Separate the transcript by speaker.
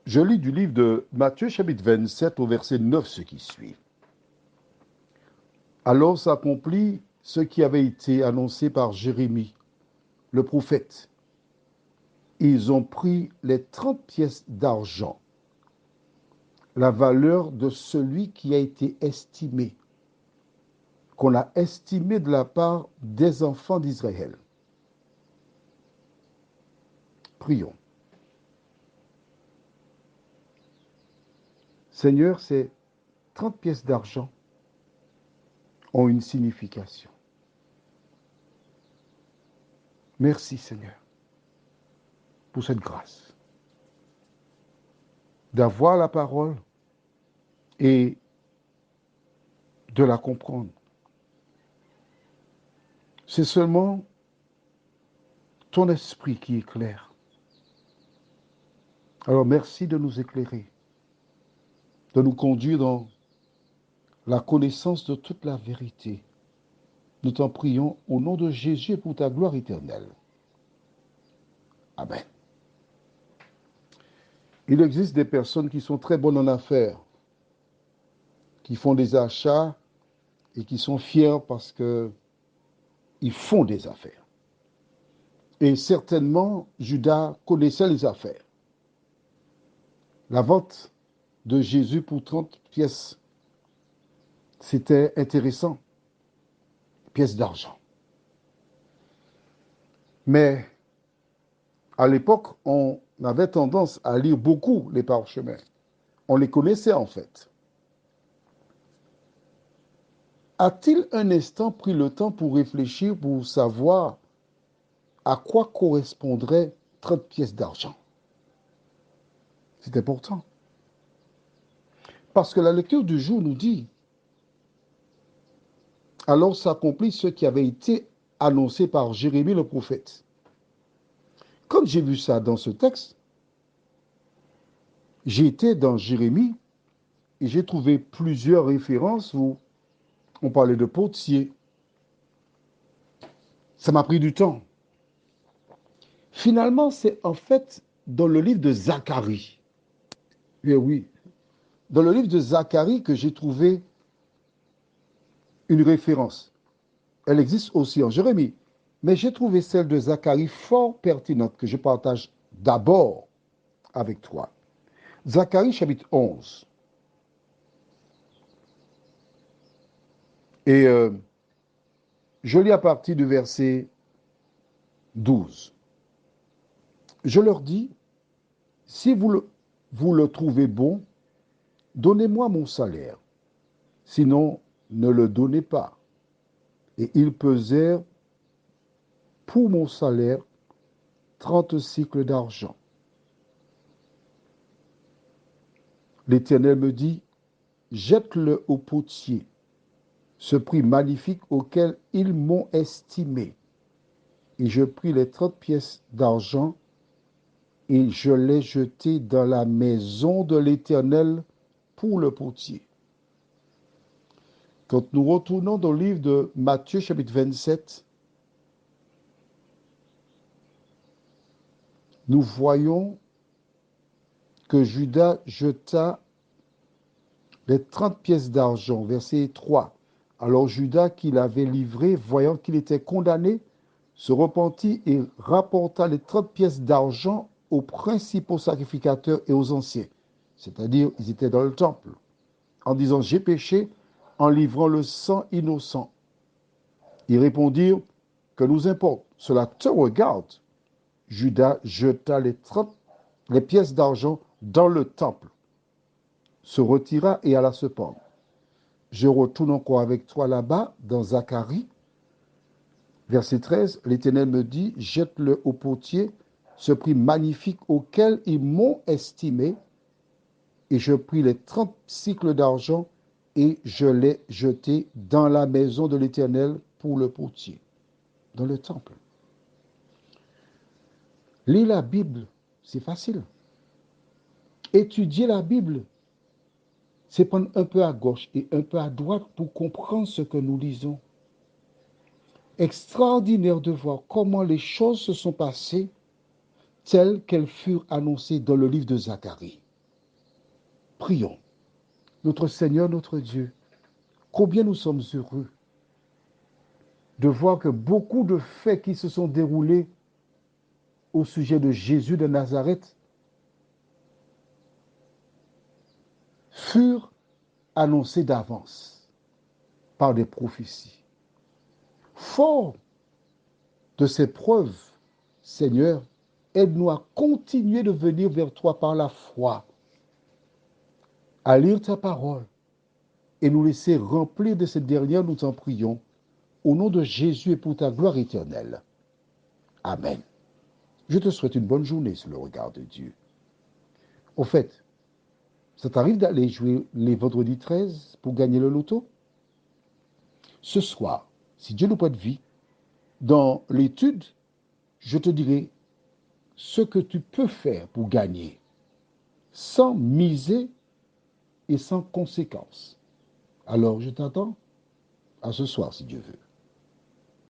Speaker 1: Je lis du livre de Matthieu chapitre 27 au verset 9 ce qui suit. Alors s'accomplit ce qui avait été annoncé par Jérémie, le prophète. Ils ont pris les 30 pièces d'argent, la valeur de celui qui a été estimé, qu'on a estimé de la part des enfants d'Israël. Prions. Seigneur, ces 30 pièces d'argent ont une signification. Merci Seigneur pour cette grâce d'avoir la parole et de la comprendre. C'est seulement ton esprit qui éclaire. Alors merci de nous éclairer, de nous conduire dans la connaissance de toute la vérité. Nous t'en prions au nom de Jésus et pour ta gloire éternelle. Amen. Il existe des personnes qui sont très bonnes en affaires, qui font des achats et qui sont fiers parce qu'ils font des affaires. Et certainement, Judas connaissait les affaires. La vente de Jésus pour 30 pièces, c'était intéressant. Pièces d'argent. Mais à l'époque, on avait tendance à lire beaucoup les parchemins. On les connaissait en fait. A-t-il un instant pris le temps pour réfléchir, pour savoir à quoi correspondrait 30 pièces d'argent? C'est important. Parce que la lecture du jour nous dit, alors s'accomplit ce qui avait été annoncé par Jérémie le prophète. Quand j'ai vu ça dans ce texte, j'ai été dans Jérémie et j'ai trouvé plusieurs références où on parlait de potier. Ça m'a pris du temps. Finalement, c'est en fait dans le livre de Zacharie. Eh oui, dans le livre de Zacharie que j'ai trouvé une référence. Elle existe aussi en Jérémie. Mais j'ai trouvé celle de Zacharie fort pertinente que je partage d'abord avec toi. Zacharie chapitre 11. Et je lis à partir du verset 12. Je leur dis, si vous le trouvez bon, donnez-moi mon salaire. Sinon, ne le donnez pas. Et ils pesèrent pour mon salaire 30 cycles d'argent. L'Éternel me dit, jette-le au potier, ce prix magnifique auquel ils m'ont estimé. Et je pris les 30 pièces d'argent et je les jetai dans la maison de l'Éternel pour le potier. Quand nous retournons dans le livre de Matthieu chapitre 27, nous voyons que Judas jeta les 30 pièces d'argent, verset 3. Alors Judas, qui l'avait livré, voyant qu'il était condamné, se repentit et rapporta les 30 pièces d'argent aux principaux sacrificateurs et aux anciens. C'est-à-dire, ils étaient dans le temple, en disant, j'ai péché en livrant le sang innocent. Ils répondirent, que nous importe, cela te regarde. Judas jeta les pièces d'argent dans le temple, se retira et alla se pendre. Je retourne encore avec toi là-bas, dans Zacharie, verset 13. L'Éternel me dit, jette-le au potier, ce prix magnifique auquel ils m'ont estimé, et je pris les 30 cycles d'argent et je l'ai jeté dans la maison de l'Éternel pour le potier, dans le temple. Lire la Bible, c'est facile. Étudier la Bible, c'est prendre un peu à gauche et un peu à droite pour comprendre ce que nous lisons. Extraordinaire de voir comment les choses se sont passées telles qu'elles furent annoncées dans le livre de Zacharie. Prions. Notre Seigneur, notre Dieu, combien nous sommes heureux de voir que beaucoup de faits qui se sont déroulés au sujet de Jésus de Nazareth furent annoncés d'avance par des prophéties. Fort de ces preuves, Seigneur, aide-nous à continuer de venir vers toi par la foi, à lire ta parole et nous laisser remplir de cette dernière, nous t'en prions, au nom de Jésus et pour ta gloire éternelle. Amen. Je te souhaite une bonne journée sous le regard de Dieu. Au fait, ça t'arrive d'aller jouer les vendredis 13 pour gagner le loto? Ce soir, si Dieu nous prête vie, dans l'étude, je te dirai ce que tu peux faire pour gagner, sans miser et sans conséquence. Alors, je t'attends à ce soir, si Dieu veut.